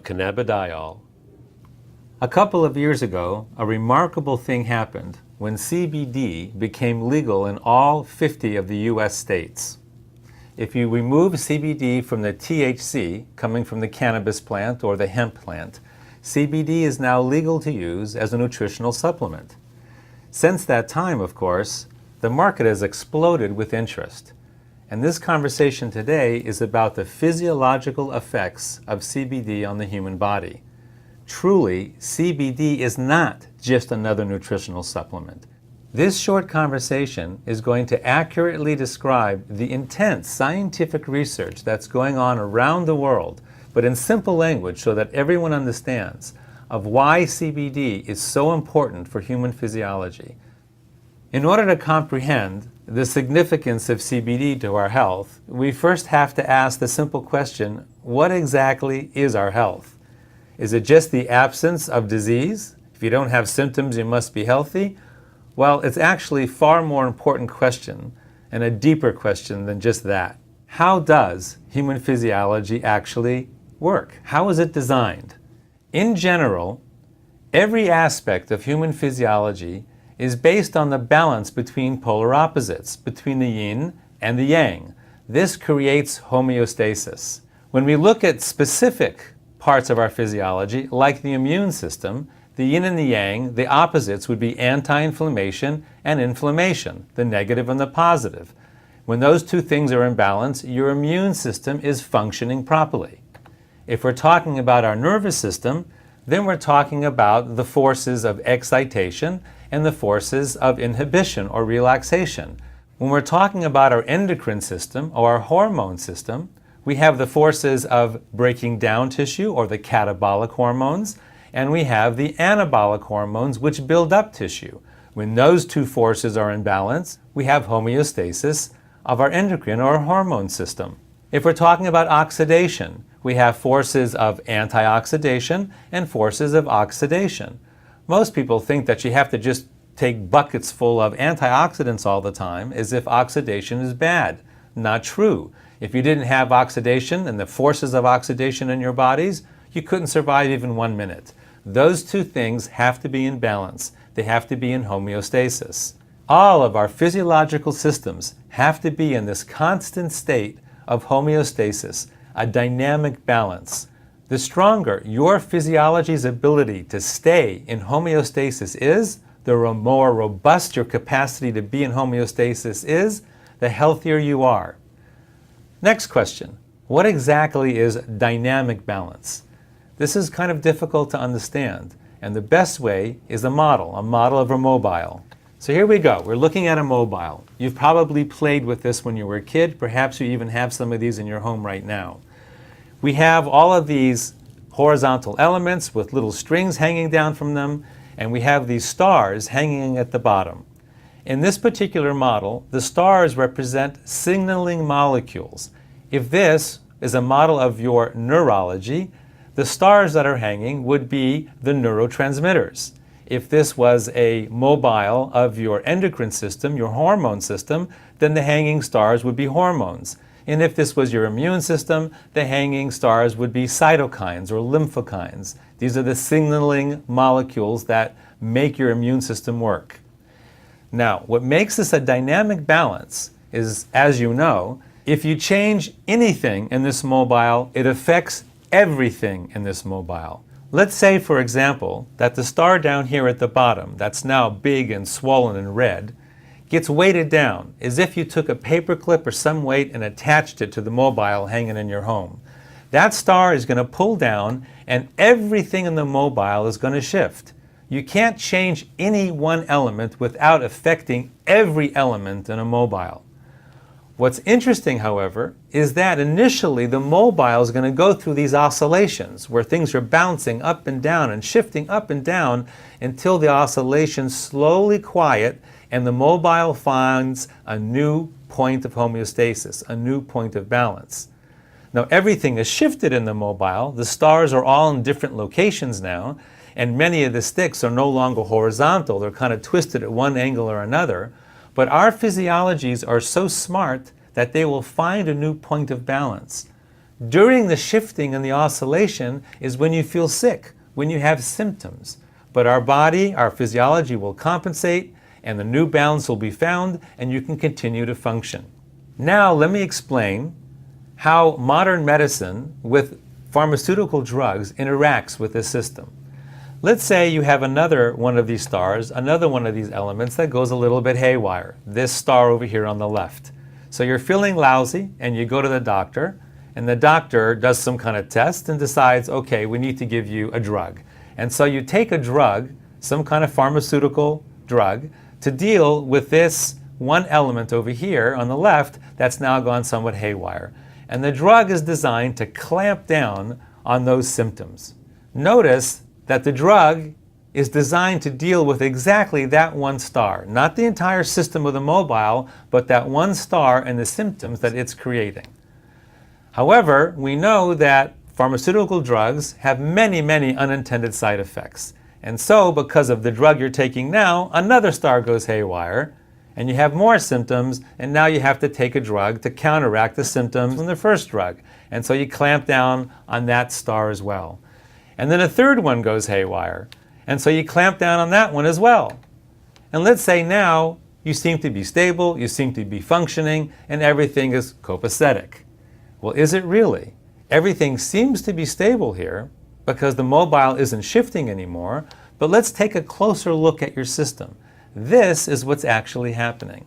cannabidiol. A couple of years ago, a remarkable thing happened when CBD became legal in all 50 of the US states. If you remove CBD from the THC coming from the cannabis plant or the hemp plant, CBD is now legal to use as a nutritional supplement. Since that time, of course, the market has exploded with interest. And this conversation today is about the physiological effects of CBD on the human body. Truly, CBD is not just another nutritional supplement. This short conversation is going to accurately describe the intense scientific research that's going on around the world, but in simple language so that everyone understands of why CBD is so important for human physiology. In order to comprehend the significance of CBD to our health, we first have to ask the simple question, what exactly is our health? Is it just the absence of disease? If you don't have symptoms, you must be healthy? Well, it's actually a far more important question and a deeper question than just that. How does human physiology actually work? How is it designed? In general, every aspect of human physiology is based on the balance between polar opposites, between the yin and the yang. This creates homeostasis. When we look at specific parts of our physiology, like the immune system, the yin and the yang, the opposites would be anti-inflammation and inflammation, the negative and the positive. When those two things are in balance, your immune system is functioning properly. If we're talking about our nervous system, then we're talking about the forces of excitation and the forces of inhibition or relaxation. When we're talking about our endocrine system or our hormone system, we have the forces of breaking down tissue or the catabolic hormones, and we have the anabolic hormones which build up tissue. When those two forces are in balance, we have homeostasis of our endocrine or hormone system. If we're talking about oxidation, we have forces of antioxidation and forces of oxidation. Most people think that you have to just take buckets full of antioxidants all the time as if oxidation is bad. Not true. If you didn't have oxidation and the forces of oxidation in your bodies, you couldn't survive even 1 minute. Those two things have to be in balance. They have to be in homeostasis. All of our physiological systems have to be in this constant state of homeostasis, a dynamic balance. The stronger your physiology's ability to stay in homeostasis is, the more robust your capacity to be in homeostasis is, the healthier you are. Next question, what exactly is dynamic balance? This is kind of difficult to understand, and the best way is a model of a mobile. So here we go, we're looking at a mobile. You've probably played with this when you were a kid, perhaps you even have some of these in your home right now. We have all of these horizontal elements with little strings hanging down from them, and we have these stars hanging at the bottom. In this particular model, the stars represent signaling molecules. If this is a model of your neurology, the stars that are hanging would be the neurotransmitters. If this was a mobile of your endocrine system, your hormone system, then the hanging stars would be hormones. And if this was your immune system, the hanging stars would be cytokines or lymphokines. These are the signaling molecules that make your immune system work. Now, what makes this a dynamic balance is, as you know, if you change anything in this mobile, it affects everything in this mobile. Let's say, for example, that the star down here at the bottom, that's now big and swollen and red, gets weighted down as if you took a paper clip or some weight and attached it to the mobile hanging in your home. That star is going to pull down and everything in the mobile is going to shift. You can't change any one element without affecting every element in a mobile. What's interesting, however, is that initially the mobile is going to go through these oscillations where things are bouncing up and down and shifting up and down until the oscillations slowly quiet and the mobile finds a new point of homeostasis, a new point of balance. Now everything is shifted in the mobile. The stars are all in different locations now, and many of the sticks are no longer horizontal. They're kind of twisted at one angle or another. But our physiologies are so smart that they will find a new point of balance. During the shifting and the oscillation is when you feel sick, when you have symptoms. But our body, our physiology will compensate, and the new balance will be found, and you can continue to function. Now let me explain how modern medicine with pharmaceutical drugs interacts with this system. Let's say you have another one of these stars, another one of these elements that goes a little bit haywire. This star over here on the left. So you're feeling lousy and you go to the doctor, and the doctor does some kind of test and decides, okay, we need to give you a drug. And so you take a drug, some kind of pharmaceutical drug, to deal with this one element over here on the left that's now gone somewhat haywire. And the drug is designed to clamp down on those symptoms. Notice that the drug is designed to deal with exactly that one star, not the entire system of the mobile, but that one star and the symptoms that it's creating. However, we know that pharmaceutical drugs have many, many unintended side effects. And so, because of the drug you're taking now, another star goes haywire, and you have more symptoms, and now you have to take a drug to counteract the symptoms from the first drug. And so you clamp down on that star as well. And then a third one goes haywire, and so you clamp down on that one as well. And let's say now you seem to be stable, you seem to be functioning, and everything is copacetic. Well, is it really? Everything seems to be stable here because the mobile isn't shifting anymore, but let's take a closer look at your system. This is what's actually happening.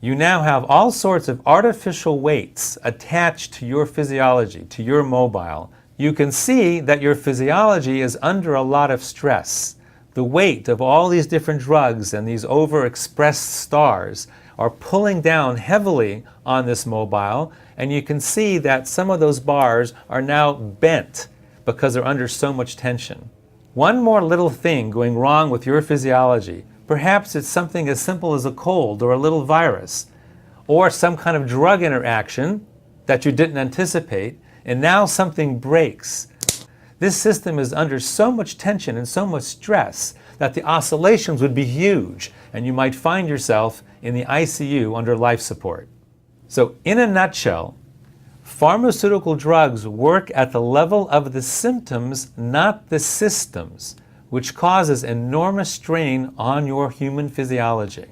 You now have all sorts of artificial weights attached to your physiology, to your mobile. You can see that your physiology is under a lot of stress. The weight of all these different drugs and these overexpressed stars are pulling down heavily on this mobile, and you can see that some of those bars are now bent because they're under so much tension. One more little thing going wrong with your physiology, perhaps it's something as simple as a cold or a little virus, or some kind of drug interaction that you didn't anticipate, and now something breaks. This system is under so much tension and so much stress that the oscillations would be huge, and you might find yourself in the ICU under life support. So in a nutshell, pharmaceutical drugs work at the level of the symptoms, not the systems, which causes enormous strain on your human physiology.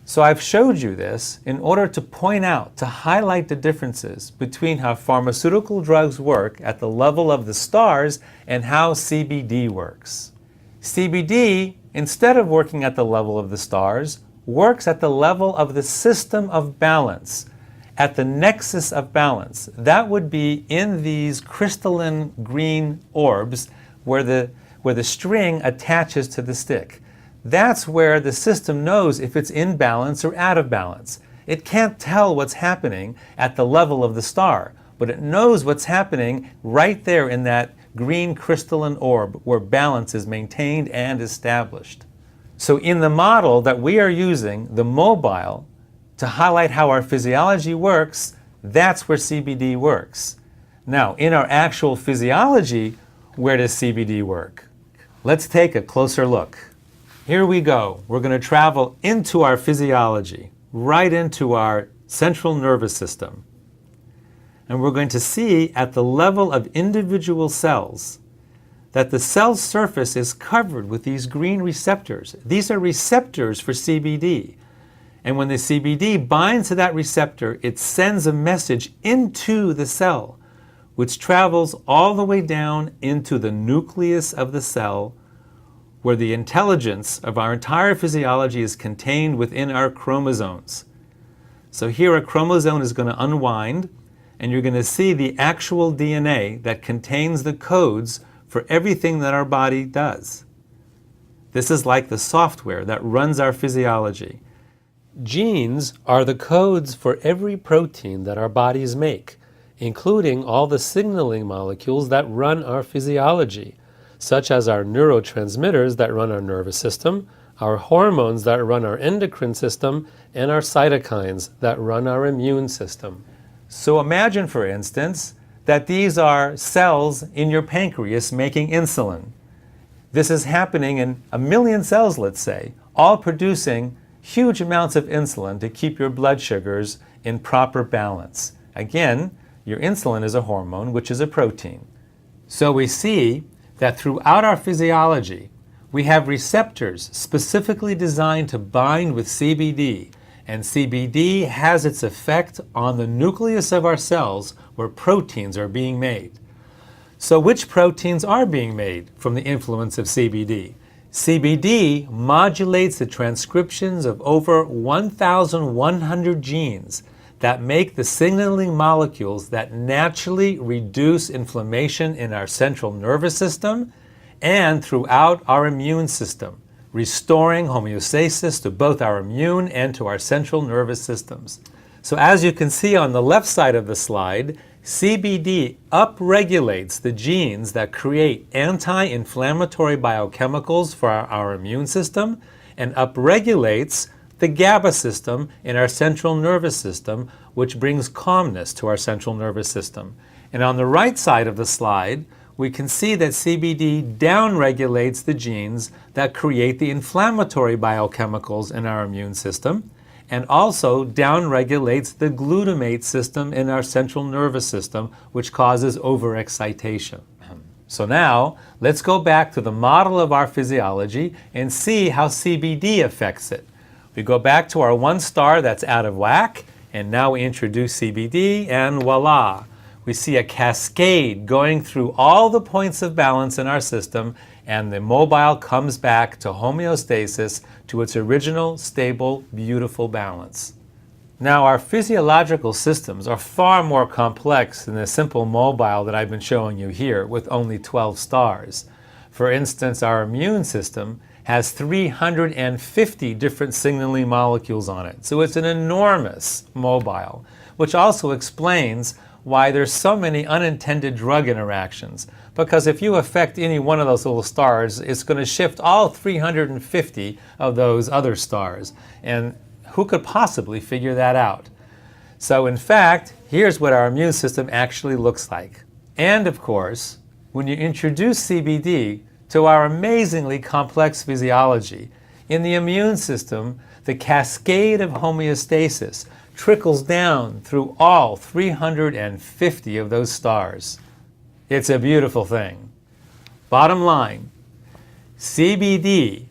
So I've showed you this in order to point out, to highlight the differences between how pharmaceutical drugs work at the level of the stars and how CBD works. CBD, instead of working at the level of the stars, works at the level of the system of balance, at the nexus of balance. That would be in these crystalline green orbs where the string attaches to the stick. That's where the system knows if it's in balance or out of balance. It can't tell what's happening at the level of the star, but it knows what's happening right there in that green crystalline orb where balance is maintained and established. So in the model that we are using, the mobile, to highlight how our physiology works, that's where CBD works. Now, in our actual physiology, where does CBD work? Let's take a closer look. Here we go. We're going to travel into our physiology, right into our central nervous system. And we're going to see at the level of individual cells that the cell surface is covered with these green receptors. These are receptors for CBD. And when the CBD binds to that receptor, it sends a message into the cell, which travels all the way down into the nucleus of the cell, where the intelligence of our entire physiology is contained within our chromosomes. So here a chromosome is going to unwind, and you're going to see the actual DNA that contains the codes for everything that our body does. This is like the software that runs our physiology. Genes are the codes for every protein that our bodies make, including all the signaling molecules that run our physiology, such as our neurotransmitters that run our nervous system, our hormones that run our endocrine system, and our cytokines that run our immune system. So imagine, for instance, that these are cells in your pancreas making insulin. This is happening in 1 million cells, let's say, all producing huge amounts of insulin to keep your blood sugars in proper balance. Again, Your insulin is a hormone, which is a protein. So we see that throughout our physiology, we have receptors specifically designed to bind with CBD, and CBD has its effect on the nucleus of our cells where proteins are being made. So which proteins are being made from the influence of CBD? CBD modulates the transcriptions of over 1,100 genes that make the signaling molecules that naturally reduce inflammation in our central nervous system and throughout our immune system, restoring homeostasis to both our immune and to our central nervous systems. So as you can see on the left side of the slide, CBD upregulates the genes that create anti-inflammatory biochemicals for our immune system and upregulates the GABA system in our central nervous system, which brings calmness to our central nervous system. And on the right side of the slide, we can see that CBD downregulates the genes that create the inflammatory biochemicals in our immune system, and also downregulates the glutamate system in our central nervous system, which causes overexcitation. So now, let's go back to the model of our physiology and see how CBD affects it. We go back to our one star that's out of whack, and now we introduce CBD, and voila! We see a cascade going through all the points of balance in our system, and the mobile comes back to homeostasis, to its original, stable, beautiful balance. Now, our physiological systems are far more complex than the simple mobile that I've been showing you here with only 12 stars. For instance, our immune system has 350 different signaling molecules on it, so it's an enormous mobile, which also explains why there's so many unintended drug interactions. Because if you affect any one of those little stars, it's going to shift all 350 of those other stars. And who could possibly figure that out? So in fact, here's what our immune system actually looks like. And of course, when you introduce CBD to our amazingly complex physiology, in the immune system, the cascade of homeostasis trickles down through all 350 of those stars. It's a beautiful thing. Bottom line, CBD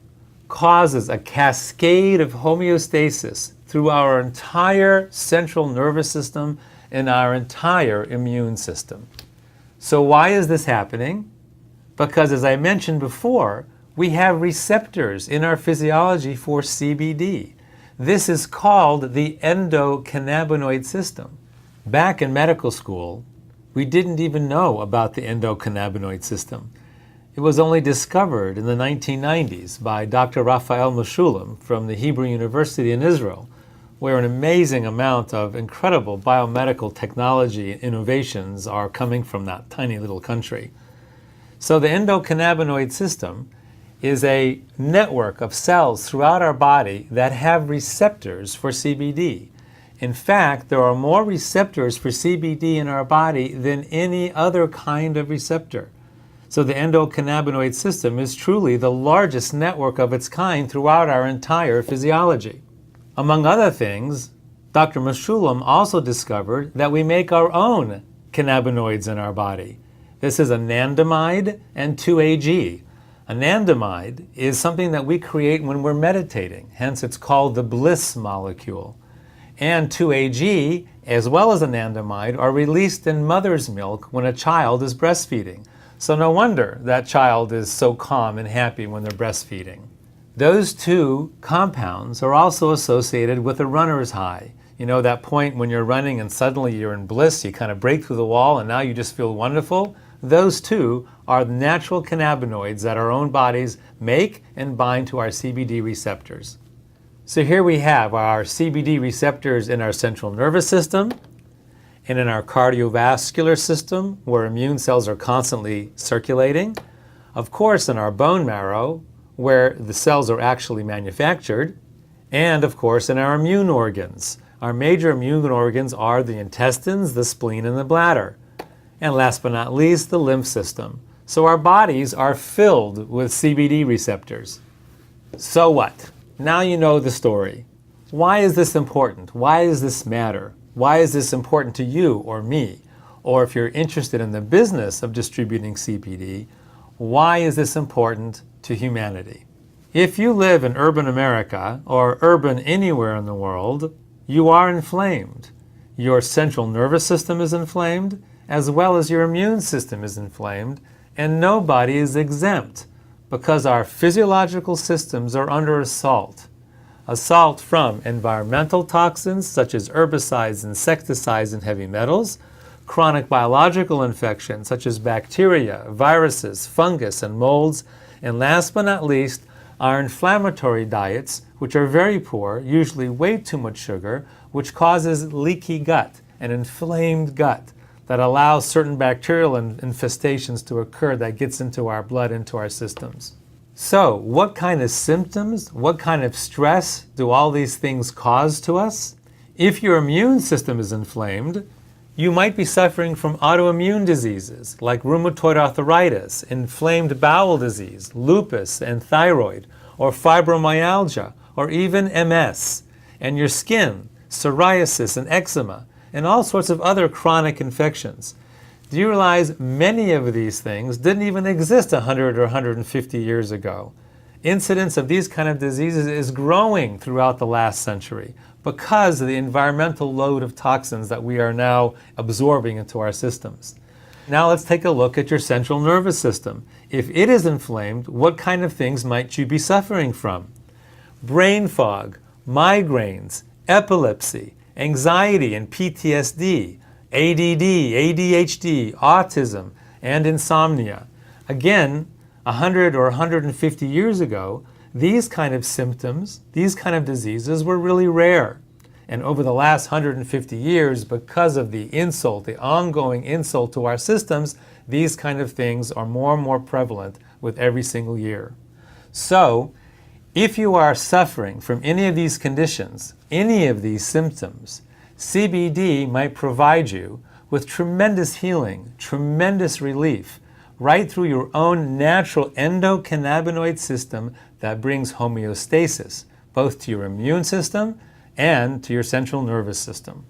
causes a cascade of homeostasis through our entire central nervous system and our entire immune system. So why is this happening? Because as I mentioned before, we have receptors in our physiology for CBD. This is called the endocannabinoid system. Back in medical school, we didn't even know about the endocannabinoid system. It was only discovered in the 1990s by Dr. Raphael Mechoulam from the Hebrew University in Israel, where an amazing amount of incredible biomedical technology and innovations are coming from that tiny little country. So the endocannabinoid system is a network of cells throughout our body that have receptors for CBD. In fact, there are more receptors for CBD in our body than any other kind of receptor. So the endocannabinoid system is truly the largest network of its kind throughout our entire physiology. Among other things, Dr. Mechoulam also discovered that we make our own cannabinoids in our body. This is anandamide and 2-AG. Anandamide is something that we create when we're meditating, hence it's called the bliss molecule. And 2-AG, as well as anandamide, are released in mother's milk when a child is breastfeeding. So no wonder that child is so calm and happy when they're breastfeeding. Those two compounds are also associated with a runner's high. You know that point when you're running and suddenly you're in bliss, you kind of break through the wall and now you just feel wonderful? Those two are natural cannabinoids that our own bodies make and bind to our CBD receptors. So here we have our CBD receptors in our central nervous system and in our cardiovascular system, where immune cells are constantly circulating. Of course, in our bone marrow, where the cells are actually manufactured. And of course, in our immune organs. Our major immune organs are the intestines, the spleen, and the bladder. And last but not least, the lymph system. So our bodies are filled with CBD receptors. So what? Now you know the story. Why is this important? Why does this matter? Why is this important to you or me? or if you're interested in the business of distributing CBD, why is this important to humanity? If you live in urban America or urban anywhere in the world, you are inflamed. Your central nervous system is inflamed, as well as your immune system is inflamed, and nobody is exempt because our physiological systems are under assault. Assault from environmental toxins such as herbicides, insecticides, and heavy metals, chronic biological infections such as bacteria, viruses, fungus, and molds, and last but not least, our inflammatory diets, which are very poor, usually way too much sugar, which causes leaky gut, an inflamed gut that allows certain bacterial infestations to occur that gets into our blood, into our systems. So, what kind of symptoms, what kind of stress do all these things cause to us? If your immune system is inflamed, you might be suffering from autoimmune diseases like rheumatoid arthritis, inflamed bowel disease, lupus and thyroid, or fibromyalgia, or even MS, and your skin, psoriasis and eczema, and all sorts of other chronic infections. Do you realize many of these things didn't even exist 100 or 150 years ago? Incidence of these kind of diseases is growing throughout the last century because of the environmental load of toxins that we are now absorbing into our systems. Now let's take a look at your central nervous system. If it is inflamed, what kind of things might you be suffering from? Brain fog, migraines, epilepsy, anxiety and PTSD, ADD, ADHD, autism, and insomnia. Again, 100 or 150 years ago, these kind of symptoms, these kind of diseases were really rare. And over the last 150 years, because of the insult, the ongoing insult to our systems, these kind of things are more and more prevalent with every single year. So, if you are suffering from any of these conditions, any of these symptoms, CBD might provide you with tremendous healing, tremendous relief, right through your own natural endocannabinoid system that brings homeostasis, both to your immune system and to your central nervous system.